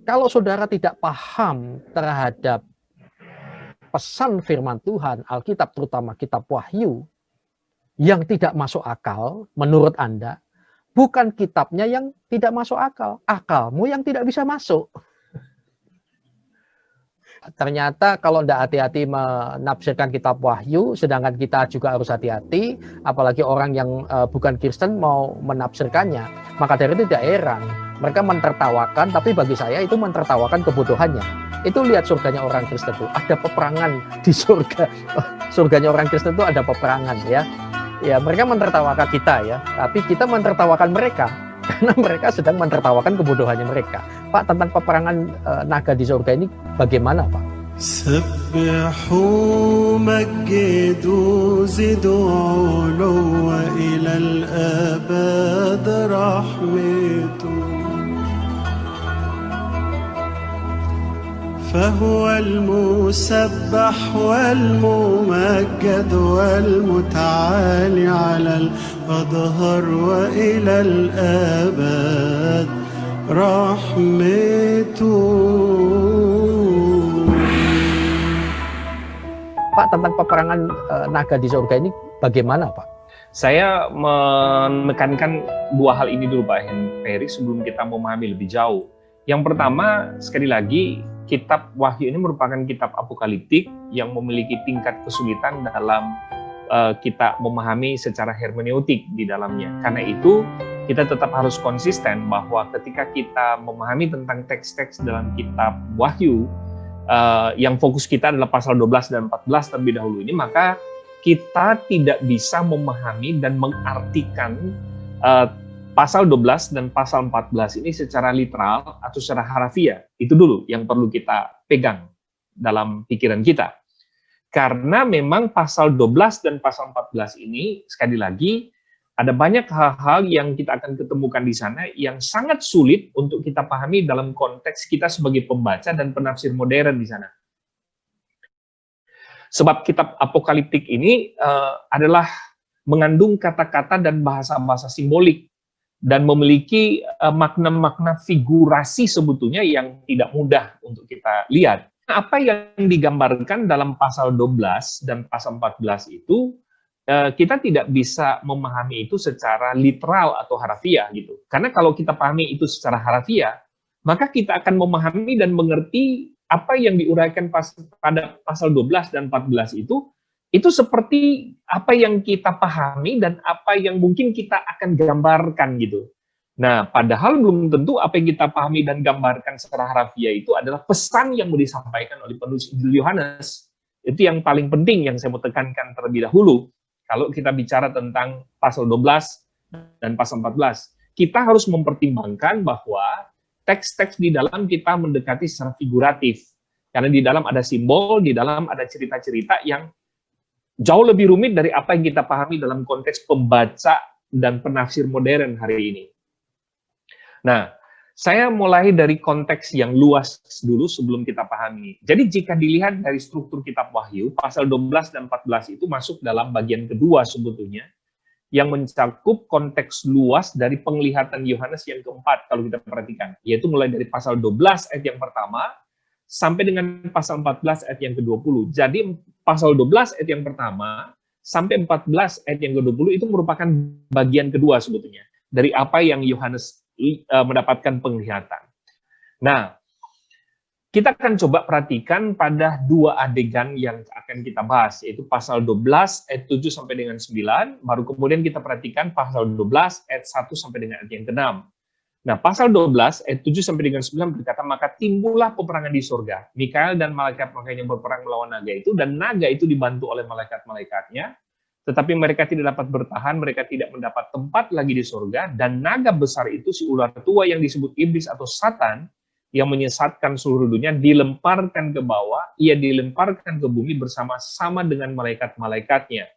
Kalau saudara tidak paham terhadap pesan firman Tuhan, Alkitab terutama kitab Wahyu, yang tidak masuk akal menurut Anda, bukan kitabnya yang tidak masuk akal, akalmu yang tidak bisa masuk. Ternyata kalau tidak hati-hati menafsirkan kitab Wahyu, sedangkan kita juga harus hati-hati, apalagi orang yang bukan Kristen mau menafsirkannya, maka dari itu tidak heran. Mereka mentertawakan, tapi bagi saya itu mentertawakan kebodohannya. Itu lihat surganya orang Kristen itu, ada peperangan di surga. Surganya orang Kristen itu ada peperangan ya. Ya, mereka mentertawakan kita ya, tapi kita mentertawakan mereka. Karena mereka sedang mentertawakan kebodohannya mereka. Pak, tentang peperangan naga di surga ini bagaimana, Pak? سبحوا مجدوا زدوا علوا إلى الأبد رحمته فهو المسبح والممجد والمتعالي على الأظهر وإلى الأبد رحمته. Pak, tentang peperangan naga di surga ini bagaimana, Pak? Saya menekankan dua hal ini dulu, Pak Heri, sebelum kita memahami lebih jauh. Yang pertama, sekali lagi, kitab Wahyu ini merupakan kitab apokaliptik yang memiliki tingkat kesulitan dalam kita memahami secara hermeneutik di dalamnya. Karena itu, kita tetap harus konsisten bahwa ketika kita memahami tentang teks-teks dalam kitab Wahyu, yang fokus kita adalah pasal 12 dan 14 terlebih dahulu ini, maka kita tidak bisa memahami dan mengartikan pasal 12 dan pasal 14 ini secara literal atau secara harafiah. Itu dulu yang perlu kita pegang dalam pikiran kita. Karena memang pasal 12 dan pasal 14 ini, sekali lagi, ada banyak hal-hal yang kita akan ketemukan di sana yang sangat sulit untuk kita pahami dalam konteks kita sebagai pembaca dan penafsir modern di sana. Sebab kitab apokaliptik ini adalah mengandung kata-kata dan bahasa-bahasa simbolik dan memiliki makna-makna figurasi sebetulnya yang tidak mudah untuk kita lihat. Apa yang digambarkan dalam pasal 12 dan pasal 14 itu, kita tidak bisa memahami itu secara literal atau harafiah gitu. Karena kalau kita pahami itu secara harafiah, maka kita akan memahami dan mengerti apa yang diuraikan pada pasal 12 dan 14 itu seperti apa yang kita pahami dan apa yang mungkin kita akan gambarkan gitu. Nah, padahal belum tentu apa yang kita pahami dan gambarkan secara harafiah itu adalah pesan yang mau disampaikan oleh penulis Injil Yohanes. Itu yang paling penting yang saya mau tekankan terlebih dahulu. Kalau kita bicara tentang pasal 12 dan pasal 14, kita harus mempertimbangkan bahwa teks-teks di dalam kita mendekati secara figuratif. Karena di dalam ada simbol, di dalam ada cerita-cerita yang jauh lebih rumit dari apa yang kita pahami dalam konteks pembaca dan penafsir modern hari ini. Nah, saya mulai dari konteks yang luas dulu sebelum kita pahami. Jadi jika dilihat dari struktur kitab Wahyu, pasal 12 dan 14 itu masuk dalam bagian kedua sebetulnya, yang mencakup konteks luas dari penglihatan Yohanes yang keempat kalau kita perhatikan, yaitu mulai dari pasal 12 ayat yang pertama, sampai dengan pasal 14 ayat yang ke-20. Jadi pasal 12 ayat yang pertama, sampai 14 ayat yang ke-20 itu merupakan bagian kedua sebetulnya, dari apa yang Yohanes mendapatkan penglihatan. Nah, kita akan coba perhatikan pada dua adegan yang akan kita bahas, yaitu pasal 12 ayat 7 sampai dengan 9, baru kemudian kita perhatikan pasal 12 ayat 1 sampai dengan ayat yang ke-6. Nah, pasal 12 ayat 7 sampai dengan 9 berkata, maka timbullah peperangan di surga. Mikael dan malaikat-malaikatnya berperang melawan naga itu, dan naga itu dibantu oleh malaikat-malaikatnya. Tetapi mereka tidak dapat bertahan, mereka tidak mendapat tempat lagi di surga, dan naga besar itu, si ular tua yang disebut iblis atau Satan, yang menyesatkan seluruh dunia, dilemparkan ke bawah, ia dilemparkan ke bumi bersama-sama dengan malaikat-malaikatnya.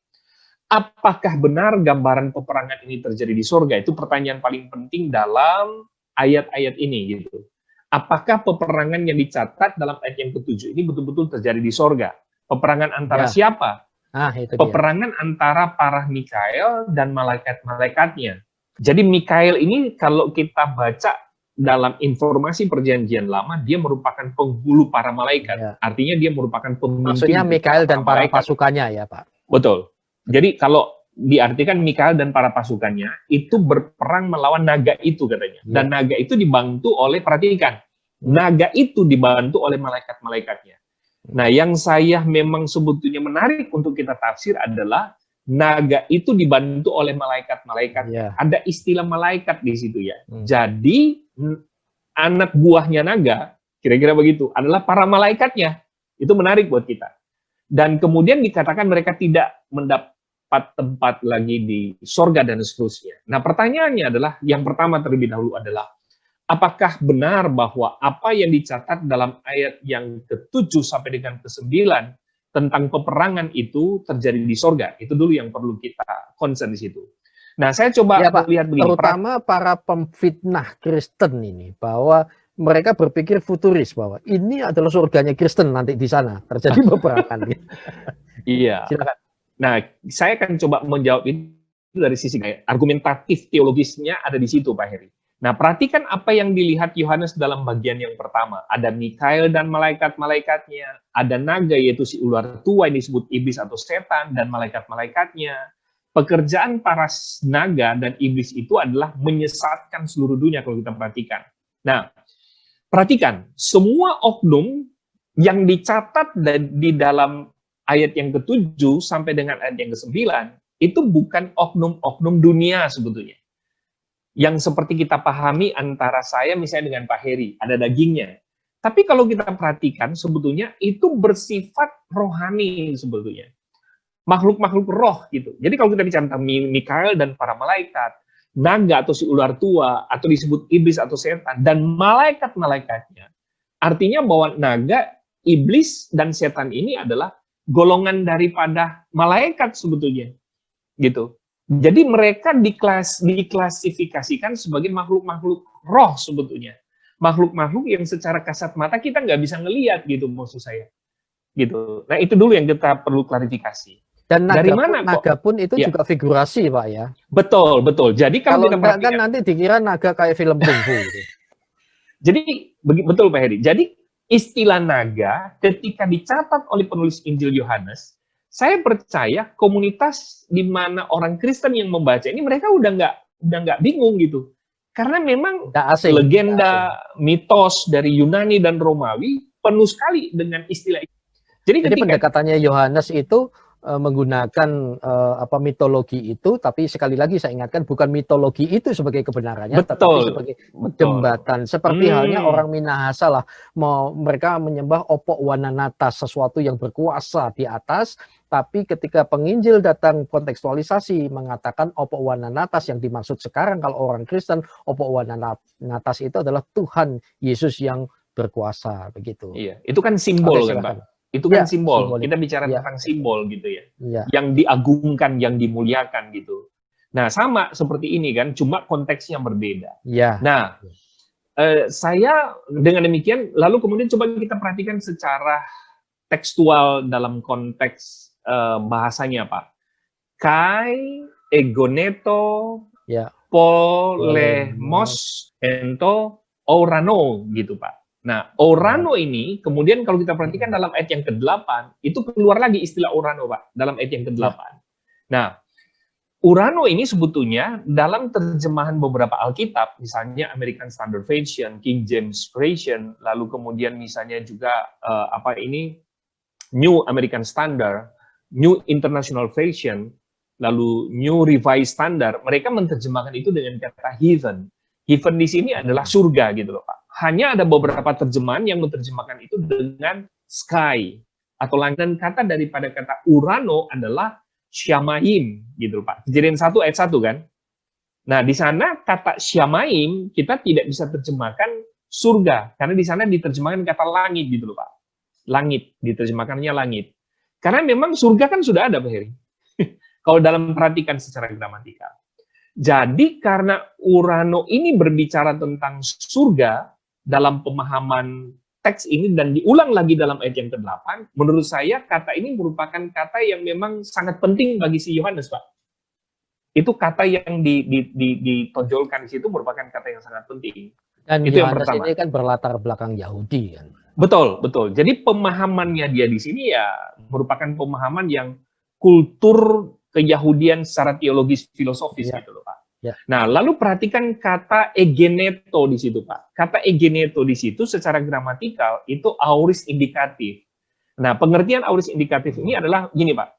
Apakah benar gambaran peperangan ini terjadi di surga? Itu pertanyaan paling penting dalam ayat-ayat ini. Gitu. Apakah peperangan yang dicatat dalam ayat yang ke-7 ini betul-betul terjadi di surga? Peperangan antara siapa? Itu peperangan antara para Mikael dan malaikat-malaikatnya. Jadi Mikael ini kalau kita baca dalam informasi perjanjian lama, dia merupakan penghulu para malaikat. Ya. Artinya dia merupakan pemimpin. Maksudnya Mikael dan para malaikat. pasukannya ya Pak? Betul. Jadi kalau diartikan Mikael dan para pasukannya itu berperang melawan naga itu katanya. Ya. Dan naga itu dibantu oleh, perhatikan, naga itu dibantu oleh malaikat-malaikatnya. Nah, yang saya memang sebetulnya menarik untuk kita tafsir adalah naga itu dibantu oleh malaikat-malaikat. Ya. Ada istilah malaikat di situ ya. Jadi anak buahnya naga, kira-kira begitu, adalah para malaikatnya. Itu menarik buat kita. Dan kemudian dikatakan mereka tidak mendapat tempat lagi di sorga dan seterusnya. Nah, pertanyaannya adalah, yang pertama terlebih dahulu adalah, apakah benar bahwa apa yang dicatat dalam ayat yang ke-7 sampai dengan ke-9 tentang peperangan itu terjadi di sorga? Itu dulu yang perlu kita concern di situ. Nah, saya coba Ya, Pak, lihat begini. terutama para pemfitnah Kristen ini, bahwa mereka berpikir futuris, bahwa ini adalah surganya Kristen nanti di sana terjadi peperangan. Iya. Silakan. Nah, saya akan coba menjawab itu dari sisi argumentatif teologisnya ada di situ, Pak Heri. Nah, perhatikan apa yang dilihat Yohanes dalam bagian yang pertama. Ada Mikael dan malaikat-malaikatnya, ada naga yaitu si ular tua yang disebut iblis atau setan dan malaikat-malaikatnya. Pekerjaan para naga dan iblis itu adalah menyesatkan seluruh dunia kalau kita perhatikan. Nah, perhatikan, semua oknum yang dicatat di dalam ayat yang ke-7 sampai dengan ayat yang ke-9 itu bukan oknum-oknum dunia sebetulnya. Yang seperti kita pahami antara saya misalnya dengan Pak Heri, ada dagingnya. Tapi kalau kita perhatikan sebetulnya itu bersifat rohani sebetulnya. Makhluk-makhluk roh gitu. Jadi kalau kita bicara tentang Mikael dan para malaikat, naga atau si ular tua, atau disebut iblis atau setan, dan malaikat-malaikatnya, artinya bahwa naga, iblis, dan setan ini adalah golongan daripada malaikat sebetulnya. Gitu. Jadi mereka diklasifikasikan sebagai makhluk-makhluk roh sebetulnya. Makhluk-makhluk yang secara kasat mata kita nggak bisa ngelihat gitu maksud saya. Gitu. Nah itu dulu yang kita perlu klarifikasi. Dan naga, dari mana naga pun itu ya, juga figurasi Pak ya. Betul, betul. Jadi kalau kita perhatikan, kan nanti dikira naga kayak film kungfu. Gitu. Jadi betul Pak Heri. Jadi istilah naga ketika dicatat oleh penulis Injil Yohanes, saya percaya komunitas di mana orang Kristen yang membaca ini mereka udah nggak bingung gitu, karena memang asing, legenda, mitos dari Yunani dan Romawi penuh sekali dengan istilah itu. Jadi pendekatannya Yohanes itu menggunakan mitologi itu, tapi sekali lagi saya ingatkan bukan mitologi itu sebagai kebenarannya, tapi sebagai jembatan. Seperti halnya orang Minahasa lah, mereka menyembah Opok Wananatas, sesuatu yang berkuasa di atas, tapi ketika penginjil datang kontekstualisasi mengatakan Opok Wananatas, yang dimaksud sekarang kalau orang Kristen, Opok Wananatas itu adalah Tuhan Yesus yang berkuasa, begitu. Iya, itu kan simbol kan Pak? Itu kan simbol. Kita bicara tentang simbol gitu ya. Yang diagungkan, yang dimuliakan gitu. Nah, sama seperti ini kan, cuma konteksnya berbeda. Nah, saya dengan demikian, lalu kemudian coba kita perhatikan secara tekstual dalam konteks bahasanya, Pak. Kai, egoneto, polemos, ento, orano gitu, Pak. Nah, orano ini, kemudian kalau kita perhatikan dalam ayat yang ke-8, itu keluar lagi istilah orano, Pak, dalam ayat yang ke-8. Nah, orano ini sebetulnya dalam terjemahan beberapa Alkitab, misalnya American Standard Version, King James Version, lalu kemudian misalnya juga New American Standard, New International Version, lalu New Revised Standard, mereka menerjemahkan itu dengan kata heaven. Heaven di sini adalah surga gitu loh, Pak. Hanya ada beberapa terjemahan yang menerjemahkan itu dengan sky atau langit. Dan kata daripada kata urano adalah syamaim gitu Pak. Kejadian 1 ayat 1 kan. Nah, di sana kata syamaim kita tidak bisa terjemahkan surga karena di sana diterjemahkan kata langit gitu loh Pak. Langit, diterjemahkannya langit. Karena memang surga kan sudah ada Pak Heri. Kalau dalam perhatikan secara gramatikal. Jadi karena urano ini berbicara tentang surga dalam pemahaman teks ini dan diulang lagi dalam ayat yang ke-8, menurut saya kata ini merupakan kata yang memang sangat penting bagi si Yohanes, Pak. Itu kata yang ditonjolkan di situ merupakan kata yang sangat penting. Dan Itu yang Yohanes pertama. ini kan berlatar belakang Yahudi kan. Betul, betul. Jadi pemahamannya dia di sini ya merupakan pemahaman yang kultur keyahudian secara teologis filosofis Ya. gitu loh, Pak. Ya. Nah, lalu perhatikan kata egeneto di situ, Pak. Kata egeneto di situ secara gramatikal itu aorist indikatif. Nah, pengertian aorist indikatif ini adalah gini, Pak.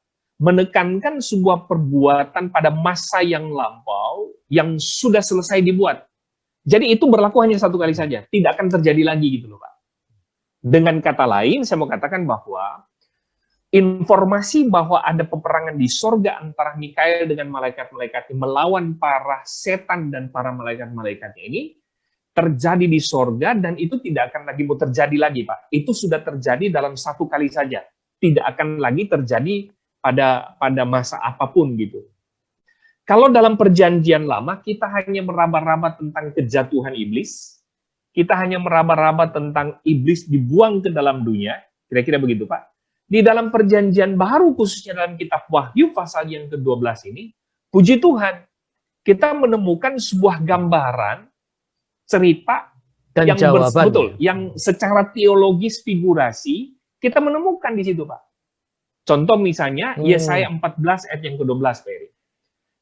Menekankan sebuah perbuatan pada masa yang lampau yang sudah selesai dibuat. Jadi itu berlaku hanya satu kali saja, tidak akan terjadi lagi gitu loh, Pak. Dengan kata lain, saya mau katakan bahwa informasi bahwa ada peperangan di sorga antara Mikael dengan malaikat-malaikatnya melawan para setan dan para malaikat-malaikatnya ini terjadi di sorga, dan itu tidak akan lagi mau terjadi lagi, Pak. Itu sudah terjadi dalam satu kali saja. Tidak akan lagi terjadi pada masa apapun gitu. Kalau dalam perjanjian lama, kita hanya meraba-raba tentang kejatuhan iblis, kita hanya meraba-raba tentang iblis dibuang ke dalam dunia, kira-kira begitu, Pak. Di dalam perjanjian baru, khususnya dalam kitab Wahyu pasal yang ke-12 ini, puji Tuhan, kita menemukan sebuah gambaran, cerita Dan yang jawabannya. betul, yang secara teologis figurasi, kita menemukan di situ, Pak. Contoh misalnya, Yesaya 14 ayat yang ke-12, Pak Eri.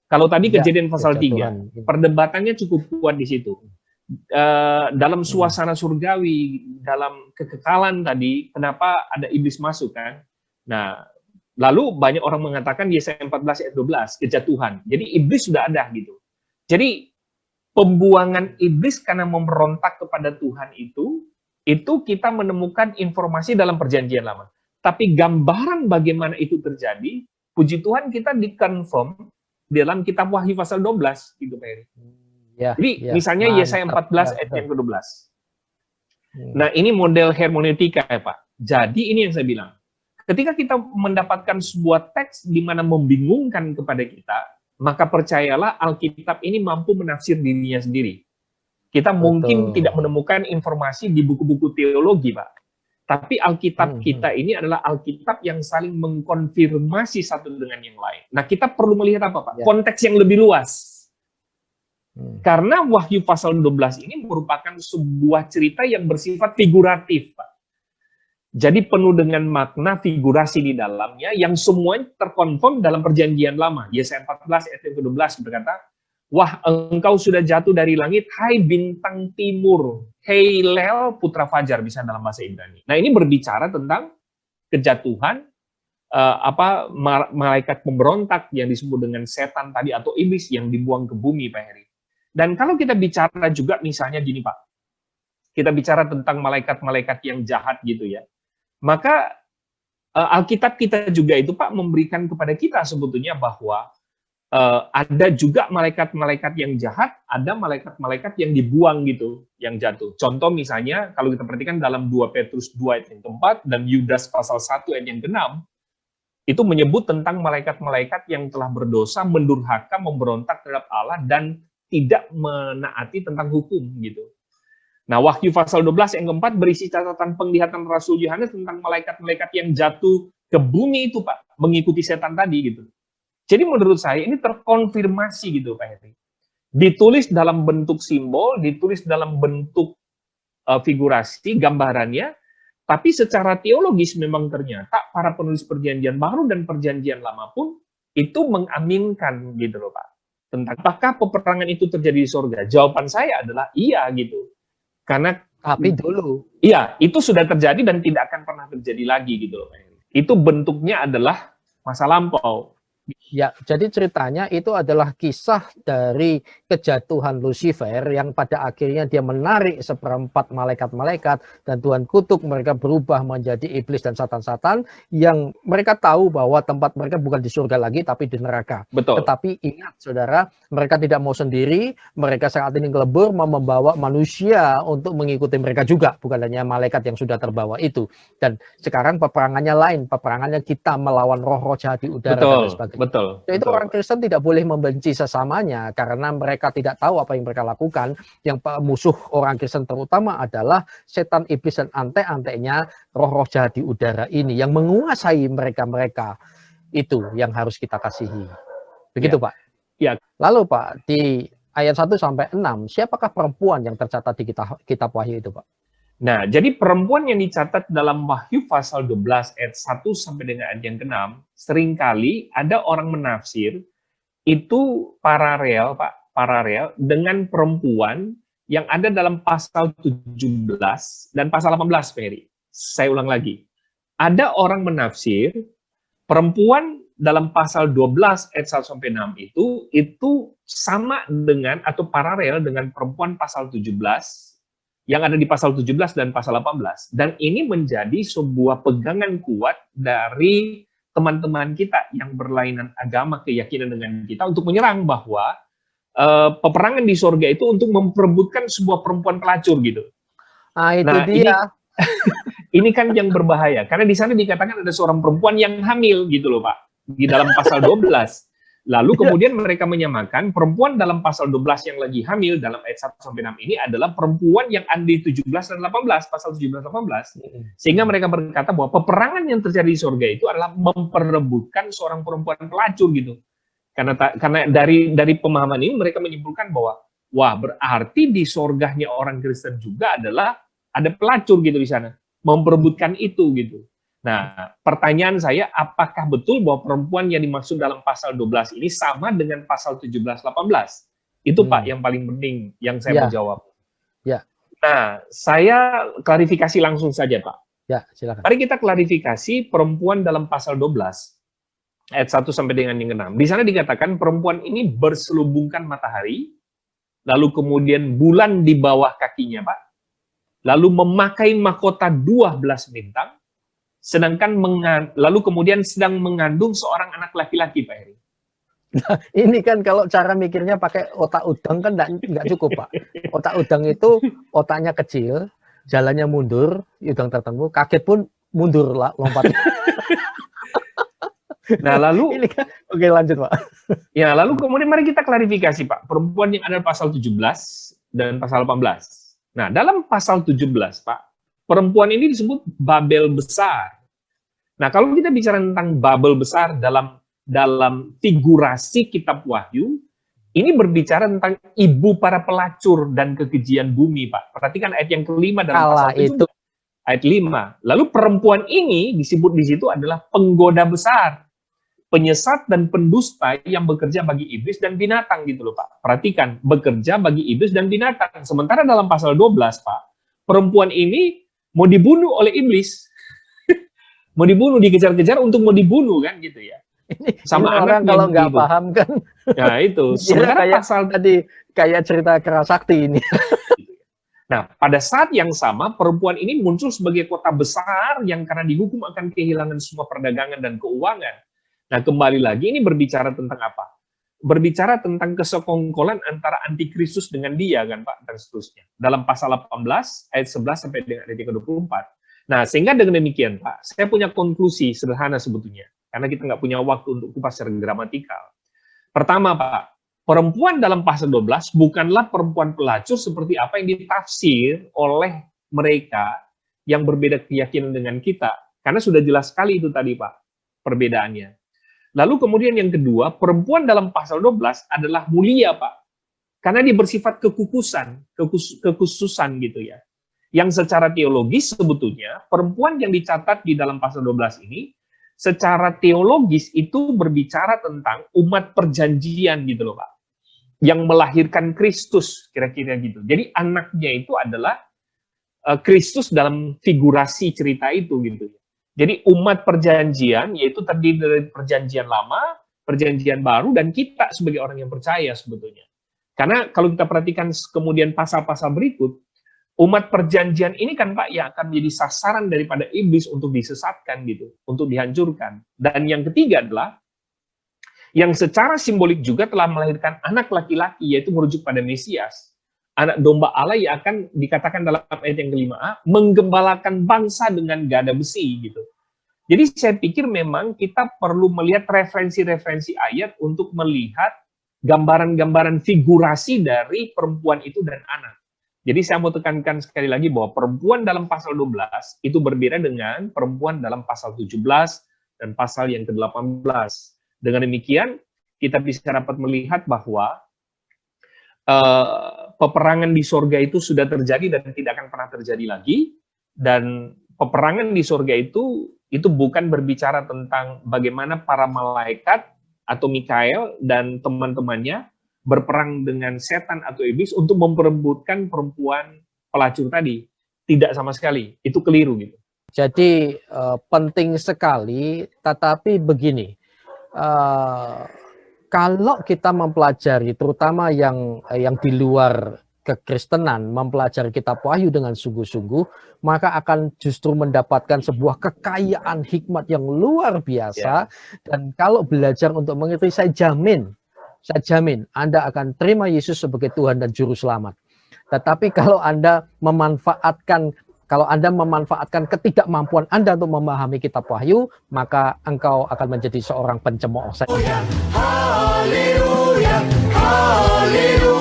Kalau tadi Ya, kejadian pasal 3, kejatuhan. perdebatannya cukup kuat di situ. Dalam suasana surgawi, dalam kekekalan tadi, kenapa ada iblis masuk kan? Nah, lalu banyak orang mengatakan Yesaya 14 ayat 12, kejatuhan. Jadi iblis sudah ada gitu. Jadi pembuangan iblis karena memberontak kepada Tuhan itu kita menemukan informasi dalam perjanjian lama. Tapi gambaran bagaimana itu terjadi, puji Tuhan kita dikonfirm dalam kitab Wahyu pasal 12 gitu, Pak Eri. Ya, Jadi ya, misalnya Yesaya 14 ayat yang ke-12. Nah, ini model hermeneutika ya, Pak. Jadi ini yang saya bilang. Ketika kita mendapatkan sebuah teks di mana membingungkan kepada kita, maka percayalah Alkitab ini mampu menafsir dirinya sendiri. Kita mungkin tidak menemukan informasi di buku-buku teologi, Pak. Tapi Alkitab kita ini adalah Alkitab yang saling mengkonfirmasi satu dengan yang lain. Nah, kita perlu melihat apa, Pak? Ya. Konteks yang lebih luas. Karena Wahyu pasal 12 ini merupakan sebuah cerita yang bersifat figuratif, Pak. Jadi penuh dengan makna figurasi di dalamnya yang semuanya terkonfirm dalam perjanjian lama. Yesaya 14 ayat yang ke-12 berkata, "Wah, engkau sudah jatuh dari langit, hai bintang timur, hei Lel putra fajar," bisa dalam bahasa Ibrani. Nah, ini berbicara tentang kejatuhan malaikat pemberontak yang disebut dengan setan tadi atau iblis yang dibuang ke bumi, Pak Heri. Dan kalau kita bicara juga misalnya gini, Pak, kita bicara tentang malaikat-malaikat yang jahat gitu ya, maka Alkitab kita juga itu, Pak, memberikan kepada kita sebetulnya bahwa ada juga malaikat-malaikat yang jahat, ada malaikat-malaikat yang dibuang gitu, yang jatuh. Contoh misalnya, kalau kita perhatikan dalam 2 Petrus 2 ayat yang ke-4 dan Yudas pasal 1 ayat yang ke-6, itu menyebut tentang malaikat-malaikat yang telah berdosa, mendurhaka, memberontak terhadap Allah, dan tidak menaati tentang hukum gitu. Nah, Wahyu pasal 12 yang keempat berisi catatan penglihatan Rasul Yohanes tentang malaikat-malaikat yang jatuh ke bumi itu, Pak, mengikuti setan tadi gitu. Jadi menurut saya ini terkonfirmasi gitu, Pak Heri. Ditulis dalam bentuk simbol, ditulis dalam bentuk figurasi, gambarannya, tapi secara teologis memang ternyata para penulis perjanjian baru dan perjanjian lama pun itu mengaminkan gitu loh, Pak. Tentang apakah peperangan itu terjadi di sorga? Jawaban saya adalah iya gitu. Karena tapi dulu. Iya, itu sudah terjadi dan tidak akan pernah terjadi lagi gitu loh, Pak Heri. Itu bentuknya adalah masa lampau. Ya, jadi ceritanya itu adalah kisah dari kejatuhan Lucifer yang pada akhirnya dia menarik seperempat malaikat-malaikat dan Tuhan kutuk mereka berubah menjadi iblis dan satan-satan yang mereka tahu bahwa tempat mereka bukan di surga lagi tapi di neraka. Betul. Tetapi ingat saudara, mereka tidak mau sendiri, mereka saat ini ngelebur mau membawa manusia untuk mengikuti mereka juga, bukan hanya malaikat yang sudah terbawa itu. Dan sekarang peperangannya lain, peperangannya kita melawan roh-roh jahat di udara dan sebagainya. Betul. Itu orang Kristen tidak boleh membenci sesamanya karena mereka tidak tahu apa yang mereka lakukan. Yang musuh orang Kristen terutama adalah setan, iblis, dan ante-antenya roh-roh jahat di udara ini yang menguasai mereka-mereka. Itu yang harus kita kasihi. Begitu, Ya. Pak? Ya. Lalu Pak, di ayat 1 sampai 6, siapakah perempuan yang tercatat di kitab Wahyu itu, Pak? Nah, jadi perempuan yang dicatat dalam Wahyu pasal 12 ayat 1 sampai dengan ayat yang ke-6, seringkali ada orang menafsir itu paralel, Pak, paralel dengan perempuan yang ada dalam pasal 17 dan pasal 18, Ferry. Saya ulang lagi. Ada orang menafsir perempuan dalam pasal 12 ayat 1 sampai 6 itu sama dengan atau paralel dengan perempuan pasal 17 yang ada di pasal 17 dan pasal 18. Dan ini menjadi sebuah pegangan kuat dari teman-teman kita yang berlainan agama, keyakinan dengan kita untuk menyerang bahwa peperangan di sorga itu untuk memperebutkan sebuah perempuan pelacur gitu. Itu Nah, dia. ini kan yang berbahaya, karena di sana dikatakan ada seorang perempuan yang hamil gitu loh, Pak, di dalam pasal 12. Lalu kemudian mereka menyamakan perempuan dalam pasal 12 yang lagi hamil dalam ayat 1 sampai 6 ini adalah perempuan yang ada di 17 dan 18, pasal 17 18. Sehingga mereka berkata bahwa peperangan yang terjadi di surga itu adalah memperebutkan seorang perempuan pelacur gitu. Karena dari pemahaman ini mereka menyimpulkan bahwa wah, berarti di surganya orang Kristen juga adalah ada pelacur gitu di sana, memperebutkan itu gitu. Nah, pertanyaan saya, apakah betul bahwa perempuan yang dimaksud dalam pasal 12 ini sama dengan pasal 17-18? Itu Pak yang paling penting yang saya mau jawab. Ya. Nah, saya klarifikasi langsung saja Pak. Ya, silakan. Mari kita klarifikasi perempuan dalam pasal 12, ayat 1 sampai dengan yang ke-6. Di sana dikatakan perempuan ini berselubungkan matahari, lalu kemudian bulan di bawah kakinya Pak, lalu memakai mahkota 12 bintang, sedangkan lalu kemudian sedang mengandung seorang anak laki-laki, Pak Heri. Nah, ini kan kalau cara mikirnya pakai otak udang kan nggak cukup, Pak. Otak udang itu otaknya kecil, jalannya mundur, udang tertentu, kaget pun mundur lompatnya. Nah, lalu oke, lanjut, Pak. Ya, lalu kemudian mari kita klarifikasi, Pak. Perempuan yang ada pasal 17 dan pasal 18. Nah, dalam pasal 17, Pak, perempuan ini disebut Babel besar. Nah, kalau kita bicara tentang Babel besar dalam figurasi kitab Wahyu, ini berbicara tentang ibu para pelacur dan kekejian bumi, Pak. Perhatikan ayat yang kelima dalam pasal itu. Ayat 5. Lalu perempuan ini disebut di situ adalah penggoda besar, penyesat dan pendusta yang bekerja bagi iblis dan binatang gitu loh, Pak. Perhatikan, bekerja bagi iblis dan binatang. Sementara dalam pasal 12, Pak, perempuan ini mau dibunuh oleh iblis. Mau dibunuh, dikejar-kejar untuk mau dibunuh kan gitu ya. Sama orang kalau nggak paham kan. Ya itu. Sementara kayak pasal tadi kayak cerita Kerasakti ini. Nah, pada saat yang sama perempuan ini muncul sebagai kota besar yang karena dihukum akan kehilangan semua perdagangan dan keuangan. Nah, kembali lagi ini berbicara tentang apa? Berbicara tentang kesekongkolan antara antikristus dengan dia kan Pak, dan seterusnya. Dalam pasal 18 ayat 11 sampai dengan ayat ke-24. Nah, sehingga dengan demikian Pak, saya punya konklusi sederhana sebetulnya. Karena kita nggak punya waktu untuk kupas secara gramatikal. Pertama Pak, perempuan dalam pasal 12 bukanlah perempuan pelacur seperti apa yang ditafsir oleh mereka yang berbeda keyakinan dengan kita. Karena sudah jelas sekali itu tadi Pak, perbedaannya. Lalu kemudian yang kedua, perempuan dalam pasal 12 adalah mulia, Pak. Karena dia bersifat kekhususan gitu ya. Yang secara teologis sebetulnya, perempuan yang dicatat di dalam pasal 12 ini, secara teologis itu berbicara tentang umat perjanjian gitu loh, Pak. Yang melahirkan Kristus, kira-kira gitu. Jadi anaknya itu adalah Kristus dalam figurasi cerita itu gitu. Jadi umat perjanjian, yaitu terdiri dari perjanjian lama, perjanjian baru, dan kita sebagai orang yang percaya sebetulnya. Karena kalau kita perhatikan kemudian pasal-pasal berikut, umat perjanjian ini kan Pak, yang akan menjadi sasaran daripada iblis untuk disesatkan gitu, untuk dihancurkan. Dan yang ketiga adalah, yang secara simbolik juga telah melahirkan anak laki-laki, yaitu merujuk pada Mesias. Anak domba Allah yang akan dikatakan dalam ayat yang ke-5a, menggembalakan bangsa dengan gada besi gitu. Jadi saya pikir memang kita perlu melihat referensi-referensi ayat untuk melihat gambaran-gambaran figurasi dari perempuan itu dan anak. Jadi saya mau tekankan sekali lagi bahwa perempuan dalam pasal 12 itu berbeda dengan perempuan dalam pasal 17 dan pasal yang ke-18. Dengan demikian, kita bisa dapat melihat bahwa peperangan di surga itu sudah terjadi dan tidak akan pernah terjadi lagi. Dan peperangan di surga itu bukan berbicara tentang bagaimana para malaikat atau Mikael dan teman-temannya berperang dengan setan atau iblis untuk memperebutkan perempuan pelacur tadi. Tidak sama sekali, itu keliru gitu. Jadi penting sekali, tetapi begini, kalau kita mempelajari, terutama yang di luar kekristenan, mempelajari kitab Wahyu dengan sungguh-sungguh, maka akan justru mendapatkan sebuah kekayaan hikmat yang luar biasa. Dan kalau belajar untuk mengerti, saya jamin Anda akan terima Yesus sebagai Tuhan dan Juru Selamat. Tetapi kalau Anda memanfaatkan ketidakmampuan Anda untuk memahami kitab Wahyu, maka engkau akan menjadi seorang pencemooh. هاليلويا هاليلويا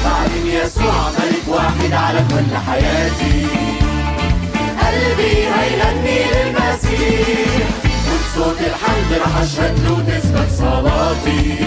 بعلم يسوع ملك واحد على كل حياتي قلبي هيغني للمسيح وبصوت الحمد رح اشهد له تثبت صلاتي